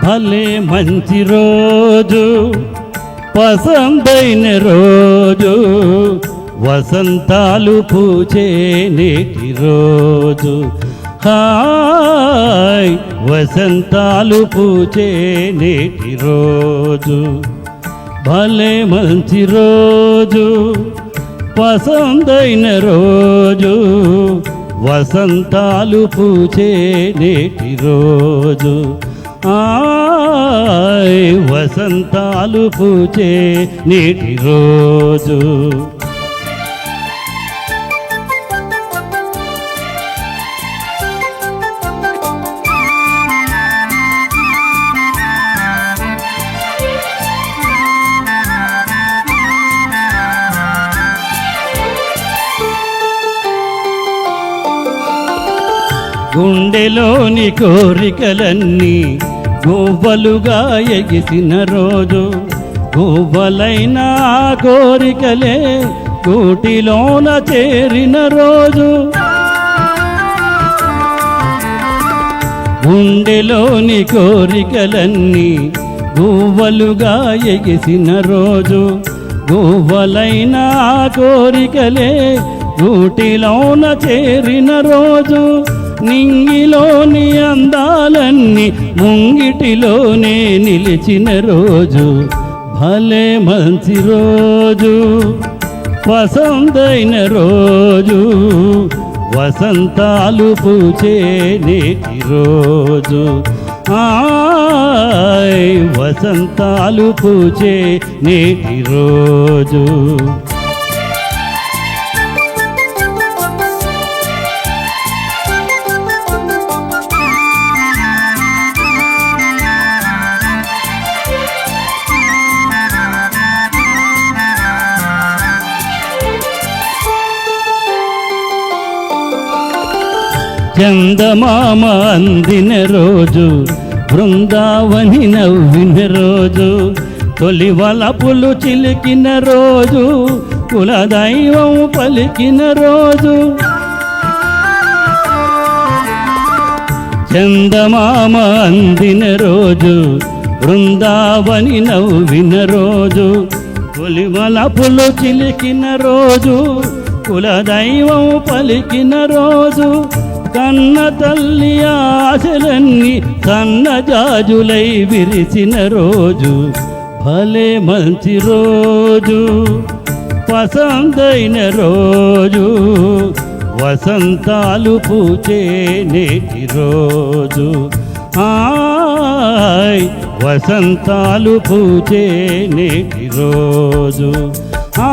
భలే మంచి రోజు పసందైన రోజు వసంతాలు పూచే నేటి రోజు హాయ్ వసంతాలు పూచే నేటి రోజు భలే మంచి రోజు పసందైన రోజు వసంతాలు పూచే నేటి రోజు ఆయ్ వసంతాలు పూచే నేటి రోజు గుండెలోని కోరికలన్నీ గువ్వలుగా ఎగిసిన రోజు గువ్వలైన కోరికలే గూటిలోన చేరిన రోజు గుండెలోని కోరికలన్నీ గువ్వలుగా ఎగిసిన రోజు గువ్వలైన కోరికలే గూటిలోన చేరిన రోజు నింగిలోని అందాలన్నీ ముంగిటిలోనే నిలిచిన రోజు భలే మంచి రోజు పసందైన రోజు వసంతాలు పూచే నేటి రోజు ఆయ్ వసంతాలు పూచే నేటి రోజు చందమామ అందిన రోజు బృందావని నవ్విన రోజు తొలి వలపులు చిలికిన రోజు కులదైవం పలికిన రోజు చందమామ అందిన రోజు బృందావని నవ్విన రోజు తొలి వలపులు చిలికిన రోజు కులదైవం పలికిన రోజు కన్న తల్లి ఆశలన్నీ సన్నజాజులై విరిచిన రోజు భలే మంచి రోజు పసందైన రోజు వసంతాలు పూచే నేటి రోజు ఆయ్ వసంతాలు పూచే నేటి రోజు ఆ